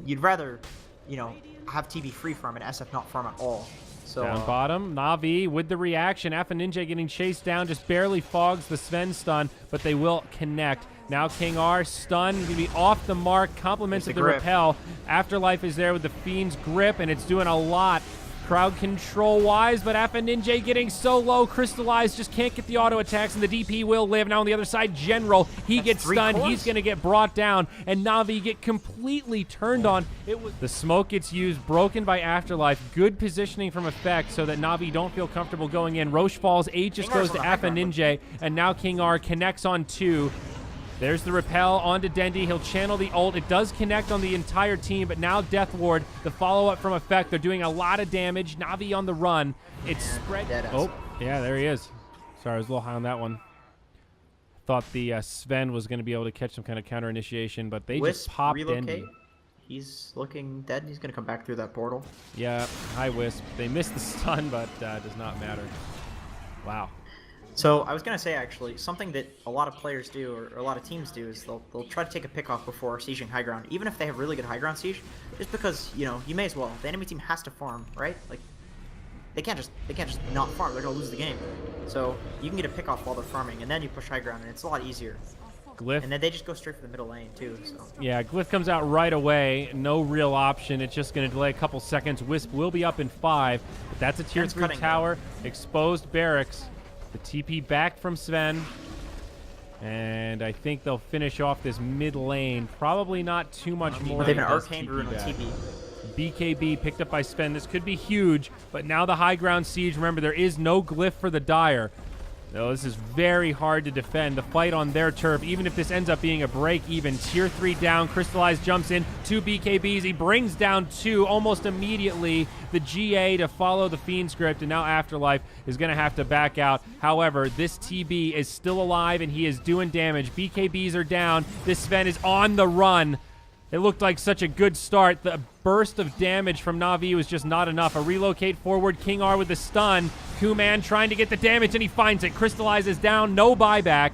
you'd rather, you know, have TB free farm and SF not farm at all. So, down bottom, Na'Vi with the reaction. Alpha Ninja getting chased down, just barely fogs the Sven stun, but they will connect. Now King R stun, going to be off the mark, compliments of the repel. Afterlife is there with the Fiend's grip, and it's doing a lot crowd control-wise, but Alpha Ninja getting so low. Crystallized just can't get the auto attacks, and the DP will live. Now on the other side, General, he gets stunned. He's going to get brought down, and Na'Vi get completely turned on. The smoke gets used, broken by Afterlife. Good positioning from Effect so that Na'Vi don't feel comfortable going in. Roche falls, H just goes to Alpha Ninja, and now King R connects on 2. There's the repel onto Dendi. He'll channel the ult. It does connect on the entire team, but now Death Ward, the follow-up from Effect. They're doing a lot of damage. Na'Vi on the run. It's spread. Oh, yeah, there he is. Sorry, I was a little high on that one. Thought the Sven was going to be able to catch some kind of counter initiation, but they just popped Dendi. He's looking dead. He's going to come back through that portal. Yeah, hi Wisp. They missed the stun, but does not matter. Wow. So I was going to say, actually, something that a lot of players do, or a lot of teams do, is they'll try to take a pick off before sieging high ground, even if they have really good high ground siege, just because, you know, you may as well. The enemy team has to farm, right? Like, they can't just not farm. They're going to lose the game. So you can get a pick off while they're farming, and then you push high ground, and it's a lot easier. Glyph. And then they just go straight for the middle lane, too. So. Yeah, Glyph comes out right away. No real option. It's just going to delay a couple seconds. Wisp will be up in 5, but that's a tier 3 tower. Exposed barracks. The TP back from Sven, and I think they'll finish off this mid lane. Probably not too much more. They've an Arcane Rune on TP. BKB picked up by Sven. This could be huge, but now the high ground siege. Remember, there is no glyph for the Dire. No, this is very hard to defend. The fight on their turf, even if this ends up being a break-even. Tier 3 down. Crystallized jumps in. 2 BKBs. He brings down 2 almost immediately. The GA to follow the Fiend script, and now Afterlife is going to have to back out. However, this TB is still alive, and he is doing damage. BKBs are down. This Sven is on the run. It looked like such a good start. The burst of damage from Na'Vi was just not enough. A relocate forward. King R with the stun. Kuman trying to get the damage, and he finds it. Crystallizes down. No buyback.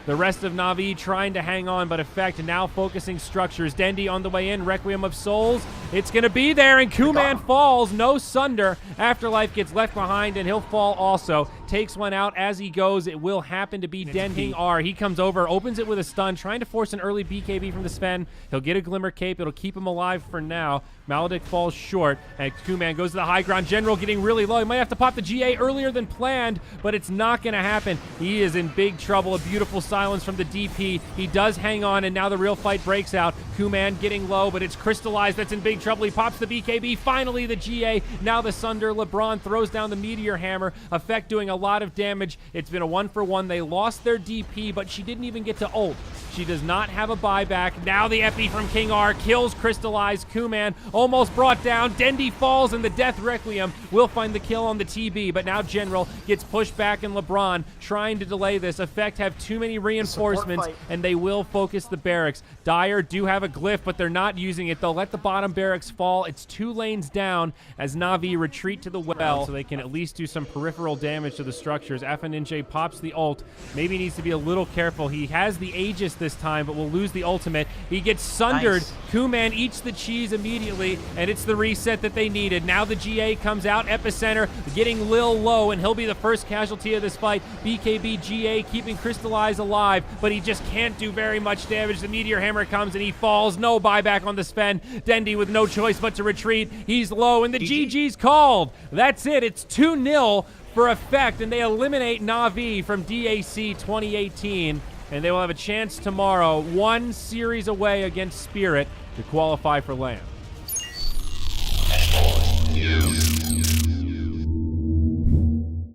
The rest of Na'Vi trying to hang on, but Effect now focusing structures. Dendi on the way in. Requiem of Souls. It's going to be there, and Kuman falls. No Sunder. Afterlife gets left behind, and he'll fall also. Takes one out as he goes. It will happen to be Dendi R. He comes over, opens it with a stun, trying to force an early BKB from the Sven. He'll get a Glimmer Cape. It'll keep him alive for now. Maledict falls short, and Kuman goes to the high ground. General getting really low. He might have to pop the GA earlier than planned, but it's not going to happen. He is in big trouble. A beautiful silence from the DP. He does hang on, and now the real fight breaks out. Kuman getting low, but it's Crystallized that's in big trouble. He pops the BKB. Finally, the GA. Now the Sunder. LeBron throws down the Meteor Hammer. Effect doing a lot of damage. It's been a 1-for-1. They lost their DP, but she didn't even get to ult. She does not have a buyback. Now the Epi from King R kills Crystallized. Kuman almost brought down. Dendi falls, and the Death Requiem will find the kill on the TB, but now General gets pushed back, and LeBron trying to delay this. Effect have too many reinforcements, and they will focus the barracks. Dire do have a glyph, but they're not using it. They'll let the bottom barracks fall. It's 2 lanes down as Na'Vi retreat to the well, so they can at least do some peripheral damage to the structures. Alpha Ninja pops the ult. Maybe needs to be a little careful. He has the Aegis this time, but will lose the ultimate. He gets sundered. Nice. Kuman eats the cheese immediately, and it's the reset that they needed. Now the GA comes out. Epicenter getting Lil low, and he'll be the first casualty of this fight. BKB GA keeping Crystallized alive, but he just can't do very much damage. The Meteor Hammer comes, and he falls. No buyback on the Sven. Dendi with no choice but to retreat. He's low, and the GG's called. That's it. It's 2-0 for Effect, and they eliminate Na'Vi from DAC 2018, and they will have a chance tomorrow, 1 series away against Spirit, to qualify for LAN.